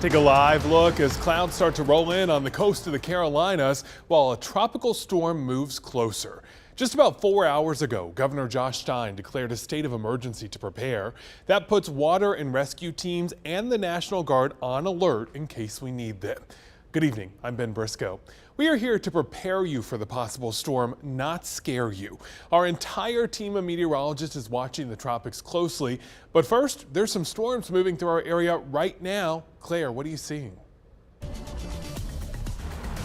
Take a live look as clouds start to roll in on the coast of the Carolinas while a tropical storm moves closer. Just about 4 hours ago, Governor Josh Stein declared a state of emergency to prepare. That puts water and rescue teams and the National Guard on alert in case we need them. Good evening, I'm Ben Briscoe. We are here to prepare you for the possible storm, not scare you. Our entire team of meteorologists is watching the tropics closely. But first, there's some storms moving through our area right now. Claire, what are you seeing?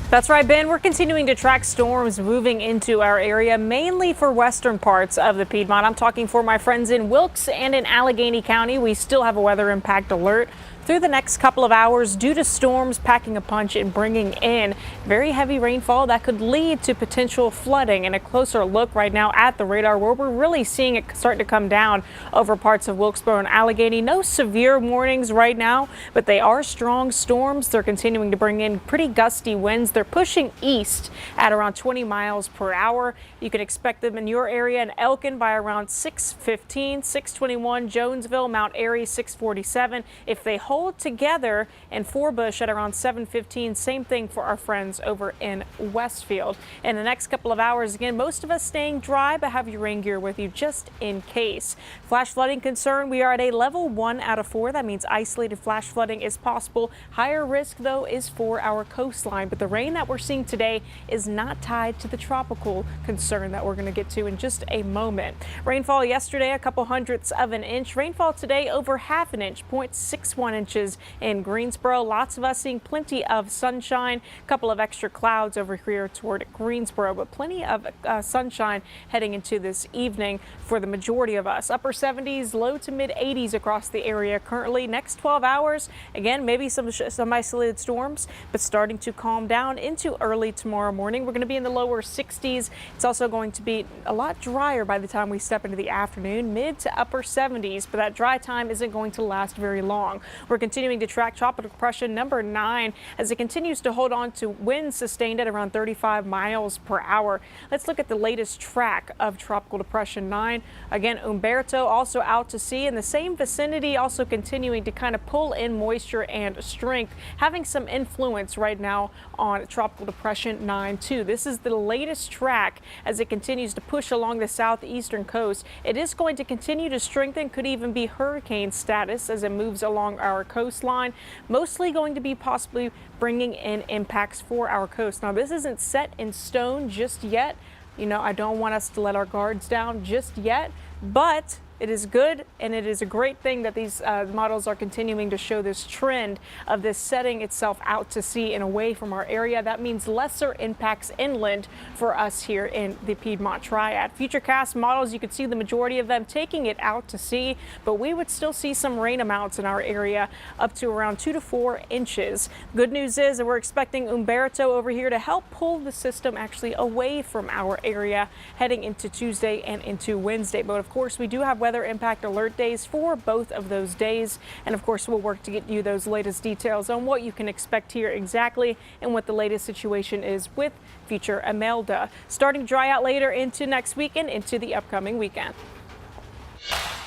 That's right, Ben. We're continuing to track storms moving into our area, mainly for western parts of the Piedmont. I'm talking for my friends in Wilkes and in Allegheny County. We still have a weather impact alert through the next couple of hours due to storms packing a punch and bringing in very heavy rainfall that could lead to potential flooding. And a closer look right now at the radar where we're really seeing it start to come down over parts of Wilkesboro and Allegheny. No severe warnings right now, but they are strong storms. They're continuing to bring in pretty gusty winds. They're pushing east at around 20 miles per hour. You can expect them in your area in Elkin by around 6:15, 6:21, Jonesville, Mount Airy 6:47. If they hold together in Forbush at around 7:15, same thing for our friends over in Westfield. In the next couple of hours, again, most of us staying dry, but have your rain gear with you just in case. Flash flooding concern, we are at a level 1 out of 4. That means isolated flash flooding is possible. Higher risk, though, is for our coastline. But the rain that we're seeing today is not tied to the tropical concern that we're going to get to in just a moment. Rainfall yesterday, a couple hundredths of an inch. Rainfall today, over half an inch, 0.61 inches in Greensboro. Lots of us seeing plenty of sunshine, a couple of extra clouds over here toward Greensboro, but plenty of sunshine heading into this evening for the majority of us. Upper 70s, low to mid 80s across the area currently. Next 12 hours, again, maybe some isolated storms, but starting to calm down into early tomorrow morning. We're going to be in the lower 60s. It's also going to be a lot drier by the time we step into the afternoon, mid to upper 70s, but that dry time isn't going to last very long. We're continuing to track tropical depression number 9 as it continues to hold on to winds sustained at around 35 miles per hour. Let's look at the latest track of tropical depression 9. Again, Umberto also out to sea in the same vicinity, also continuing to kind of pull in moisture and strength, having some influence right now on tropical depression 9 too. This is the latest track as it continues to push along the southeastern coast. It is going to continue to strengthen, could even be hurricane status as it moves along our coastline, mostly going to be possibly bringing in impacts for our coast. Now, this isn't set in stone just yet. You know, I don't want us to let our guards down just yet, but it is good, and it is a great thing that these models are continuing to show this trend of this setting itself out to sea and away from our area. That means lesser impacts inland for us here in the Piedmont Triad. Futurecast models, you could see the majority of them taking it out to sea, but we would still see some rain amounts in our area up to around 2 to 4 inches. Good news is that we're expecting Umberto over here to help pull the system actually away from our area heading into Tuesday and into Wednesday. But of course, we do have weather impact alert days for both of those days, and of course we'll work to get you those latest details on what you can expect here exactly and what the latest situation is with future Imelda. Starting to dry out later into next week and into the upcoming weekend.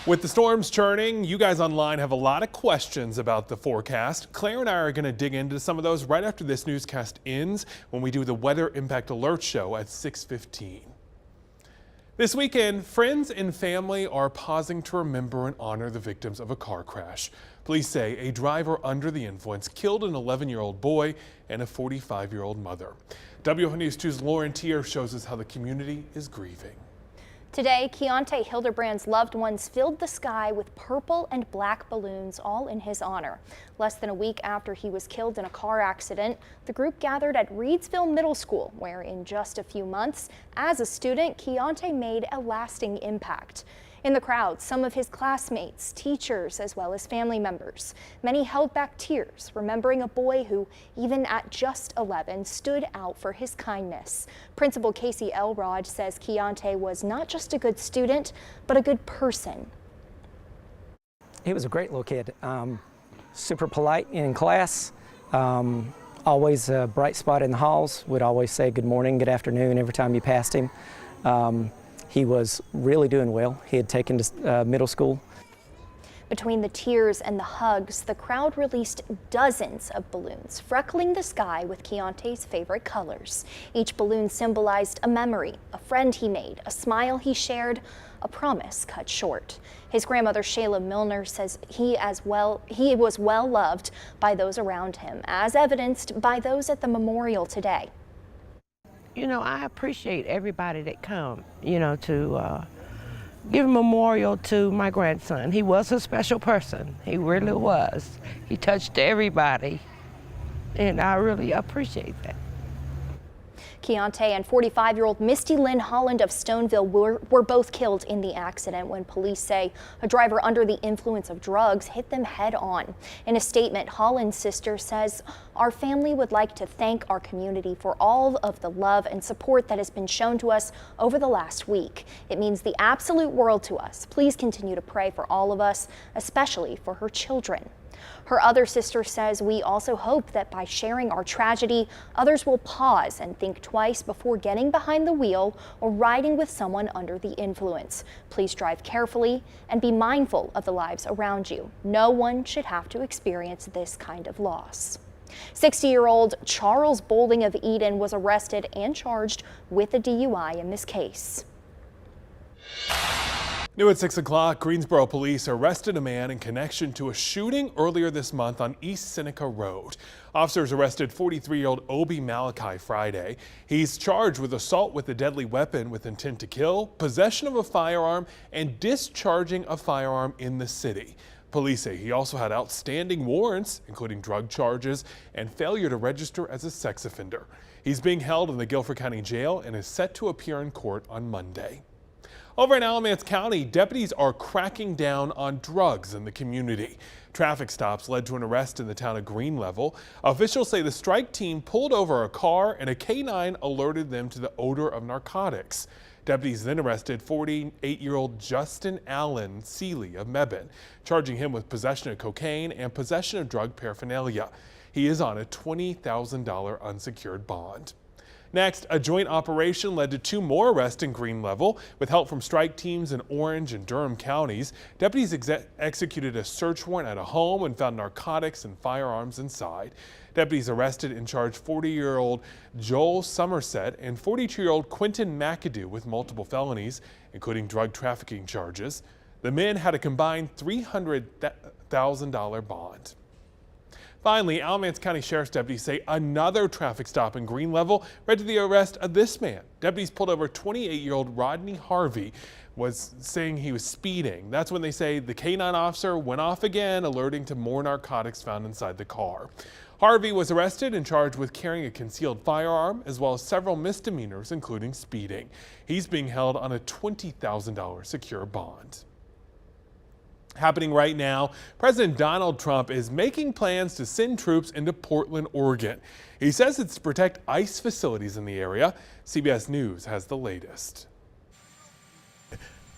With the storms churning, you guys online have a lot of questions about the forecast. Claire and I are going to dig into some of those right after this newscast ends when we do the weather impact alert show at 6:15. This weekend, friends and family are pausing to remember and honor the victims of a car crash. Police say a driver under the influence killed an 11-year-old boy and a 45-year-old mother. WFMY News 2's Lauren Tier shows us how the community is grieving. Today, Keontae Hildebrand's loved ones filled the sky with purple and black balloons, all in his honor. Less than a week after he was killed in a car accident, the group gathered at Reedsville Middle School, where in just a few months, as a student, Keontae made a lasting impact. In the crowd, some of his classmates, teachers, as well as family members. Many held back tears, remembering a boy who, even at just 11, stood out for his kindness. Principal Casey Elrod says Keontae was not just a good student, but a good person. He was a great little kid, super polite in class, always a bright spot in the halls, would always say good morning, good afternoon every time you passed him. He was really doing well. He had taken to middle school. Between the tears and the hugs, the crowd released dozens of balloons, freckling the sky with Keontae's favorite colors. Each balloon symbolized a memory, a friend he made, a smile he shared, a promise cut short. His grandmother, Shayla Milner, says he was well loved by those around him, as evidenced by those at the memorial today. You know, I appreciate everybody that come, you know, to give a memorial to my grandson. He was a special person. He really was. He touched everybody, and I really appreciate that. Keontae and 45-year-old Misty Lynn Holland of Stoneville were both killed in the accident when police say a driver under the influence of drugs hit them head on. In a statement, Holland's sister says, "Our family would like to thank our community for all of the love and support that has been shown to us over the last week. It means the absolute world to us. Please continue to pray for all of us, especially for her children." Her other sister says, "We also hope that by sharing our tragedy, others will pause and think twice before getting behind the wheel or riding with someone under the influence. Please drive carefully and be mindful of the lives around you. No one should have to experience this kind of loss." 60-year-old Charles Boulding of Eden was arrested and charged with a DUI in this case. New at 6 o'clock, Greensboro police arrested a man in connection to a shooting earlier this month on East Seneca Road. Officers arrested 43-year-old Obi Malachi Friday. He's charged with assault with a deadly weapon with intent to kill, possession of a firearm, and discharging a firearm in the city. Police say he also had outstanding warrants, including drug charges and failure to register as a sex offender. He's being held in the Guilford County Jail and is set to appear in court on Monday. Over in Alamance County, deputies are cracking down on drugs in the community. Traffic stops led to an arrest in the town of Green Level. Officials say the strike team pulled over a car and a K-9 alerted them to the odor of narcotics. Deputies then arrested 48-year-old Justin Allen Seeley of Mebane, charging him with possession of cocaine and possession of drug paraphernalia. He is on a $20,000 unsecured bond. Next, a joint operation led to 2 more arrests in Green Level. With help from strike teams in Orange and Durham counties, deputies executed a search warrant at a home and found narcotics and firearms inside. Deputies arrested and charged 40-year-old Joel Somerset and 42-year-old Quentin McAdoo with multiple felonies, including drug trafficking charges. The men had a combined $300,000 bond. Finally, Alamance County Sheriff's deputies say another traffic stop in Green Level led to the arrest of this man. Deputies pulled over 28-year-old Rodney Harvey, was saying he was speeding. That's when they say the K-9 officer went off again, alerting to more narcotics found inside the car. Harvey was arrested and charged with carrying a concealed firearm, as well as several misdemeanors, including speeding. He's being held on a $20,000 secure bond. Happening right now, President Donald Trump is making plans to send troops into Portland, Oregon. He says it's to protect ICE facilities in the area. CBS News has the latest.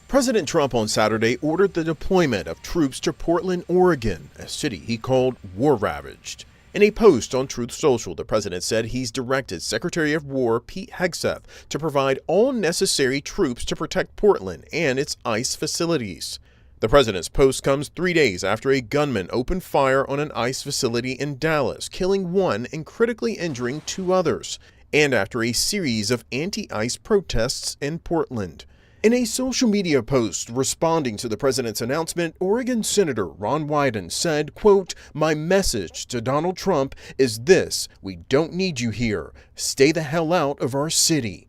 President Trump on Saturday ordered the deployment of troops to Portland, Oregon, a city he called war-ravaged. In a post on Truth Social, the president said he's directed Secretary of War Pete Hegseth to provide all necessary troops to protect Portland and its ICE facilities. The president's post comes 3 days after a gunman opened fire on an ICE facility in Dallas, killing 1 and critically injuring 2 others, and after a series of anti-ICE protests in Portland. In a social media post responding to the president's announcement, Oregon Senator Ron Wyden said, quote, "My message to Donald Trump is this: we don't need you here. Stay the hell out of our city."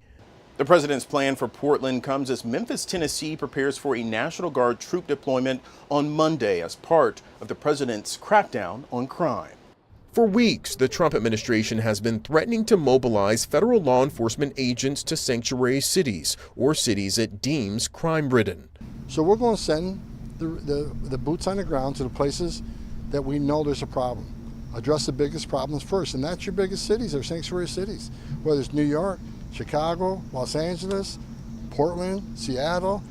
The president's plan for Portland comes as Memphis, Tennessee prepares for a National Guard troop deployment on Monday as part of the president's crackdown on crime. For weeks, the Trump administration has been threatening to mobilize federal law enforcement agents to sanctuary cities or cities it deems crime-ridden. So we're going to send the boots on the ground to the places that we know there's a problem. Address the biggest problems first, and that's your biggest cities or sanctuary cities, whether it's New York, Chicago, Los Angeles, Portland, Seattle.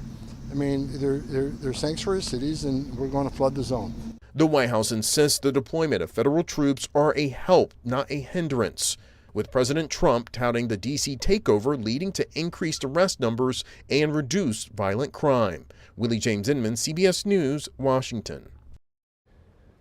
I mean, they're sanctuary cities, and we're going to flood the zone. The White House insists the deployment of federal troops are a help, not a hindrance, with President Trump touting the D.C. takeover leading to increased arrest numbers and reduced violent crime. Willie James Inman, CBS News, Washington.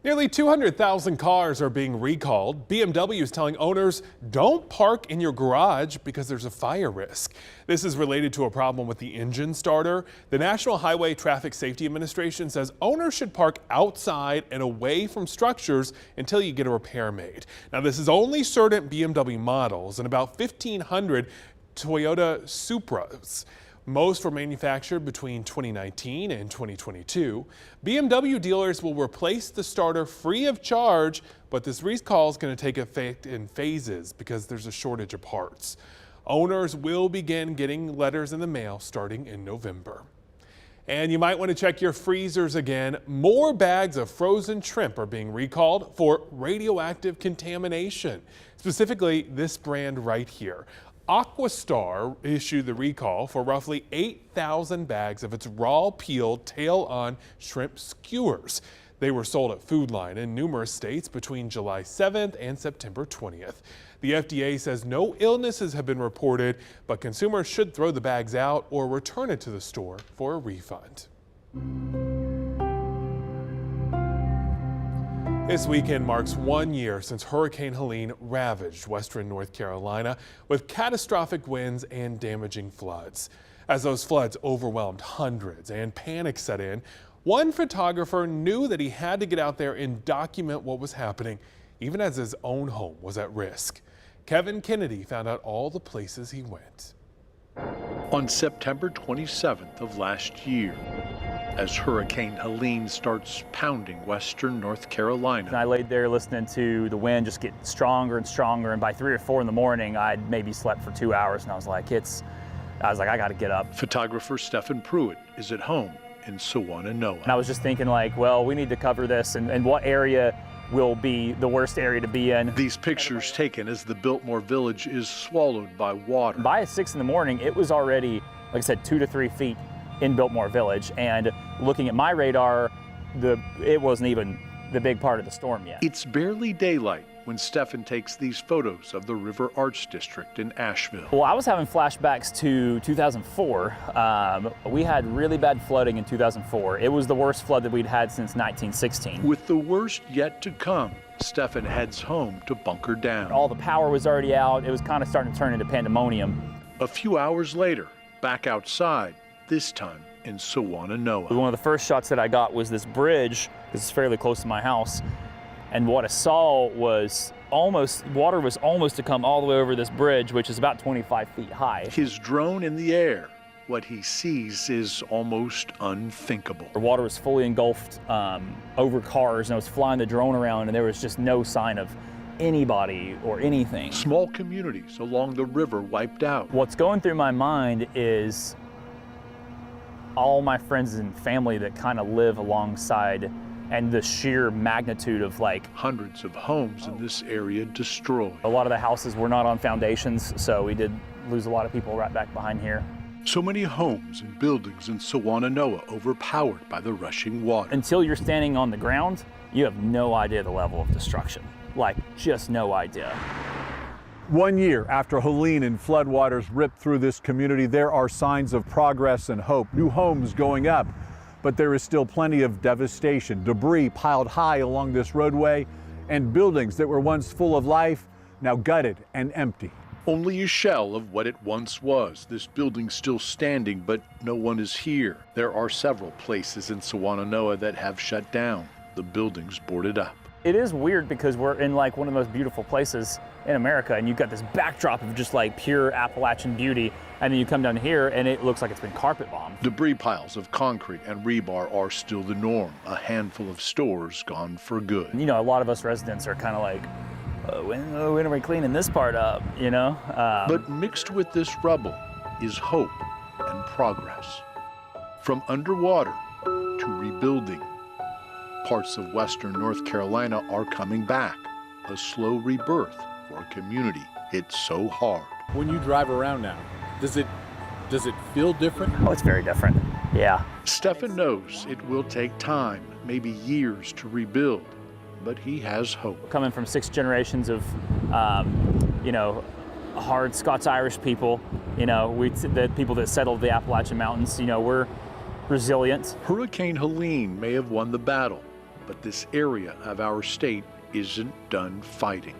Nearly 200,000 cars are being recalled. BMW is telling owners don't park in your garage because there's a fire risk. This is related to a problem with the engine starter. The National Highway Traffic Safety Administration says owners should park outside and away from structures until you get a repair made. Now, this is only certain BMW models and about 1,500 Toyota Supras. Most were manufactured between 2019 and 2022. BMW dealers will replace the starter free of charge, but this recall is going to take effect in phases because there's a shortage of parts. Owners will begin getting letters in the mail starting in November. And you might want to check your freezers again. More bags of frozen shrimp are being recalled for radioactive contamination. Specifically, this brand right here. Aquastar issued the recall for roughly 8,000 bags of its raw peeled tail-on shrimp skewers. They were sold at Food Line in numerous states between July 7th and September 20th. The FDA says no illnesses have been reported, but consumers should throw the bags out or return it to the store for a refund. This weekend marks 1 year since Hurricane Helene ravaged western North Carolina with catastrophic winds and damaging floods. As those floods overwhelmed hundreds and panic set in, one photographer knew that he had to get out there and document what was happening, even as his own home was at risk. Kevin Kennedy found out all the places he went. On September 27th of last year, as Hurricane Helene starts pounding western North Carolina. I laid there listening to the wind just get stronger and stronger, and by 3 or 4 in the morning, I'd maybe slept for 2 hours, and I was like, I got to get up. Photographer Stephen Pruitt is at home in Sewananoah. And I was just thinking like, well, we need to cover this, and what area will be the worst area to be in. These pictures taken as the Biltmore Village is swallowed by water. By 6 in the morning, it was already, like I said, 2 to 3 feet in Biltmore Village, and looking at my radar, it wasn't even the big part of the storm yet. It's barely daylight when Stephen takes these photos of the River Arts District in Asheville. Well, I was having flashbacks to 2004. We had really bad flooding in 2004. It was the worst flood that we'd had since 1916. With the worst yet to come, Stephen heads home to bunker down. All the power was already out. It was kind of starting to turn into pandemonium. A few hours later, back outside, this time in Sewananoah. One of the first shots that I got was this bridge, because it's fairly close to my house, and what I saw was water was almost to come all the way over this bridge, which is about 25 feet high. His drone in the air, what he sees is almost unthinkable. The water was fully engulfed over cars, and I was flying the drone around, and there was just no sign of anybody or anything. Small communities along the river wiped out. What's going through my mind is all my friends and family that kind of live alongside, and the sheer magnitude of like hundreds of homes in this area destroyed. A lot of the houses were not on foundations, so we did lose a lot of people right back behind here. So many homes and buildings in Sewananoah overpowered by the rushing water. Until you're standing on the ground, you have no idea the level of destruction. Like, just no idea. 1 year after Helene and floodwaters ripped through this community, there are signs of progress and hope. New homes going up, but there is still plenty of devastation. Debris piled high along this roadway, and buildings that were once full of life now gutted and empty. Only a shell of what it once was. This building still standing, but no one is here. There are several places in Sewananoah that have shut down. The buildings boarded up. It is weird because we're in like one of the most beautiful places in America, and you've got this backdrop of just like pure Appalachian beauty, and then you come down here and it looks like it's been carpet bombed. Debris piles of concrete and rebar are still the norm. A handful of stores gone for good. You know, a lot of us residents are kind of like, when are we cleaning this part up, you know? But mixed with this rubble is hope and progress. From underwater to rebuilding, parts of western North Carolina are coming back. A slow rebirth for a community hit so hard. When you drive around now, does it feel different? Oh, it's very different. Yeah. Stephen knows it will take time, maybe years to rebuild, but he has hope. Coming from 6 generations of, hard Scots-Irish people, the people that settled the Appalachian Mountains, we're resilient. Hurricane Helene may have won the battle, but this area of our state isn't done fighting.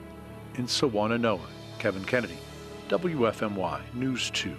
In Sawananoa, Kevin Kennedy, WFMY News 2.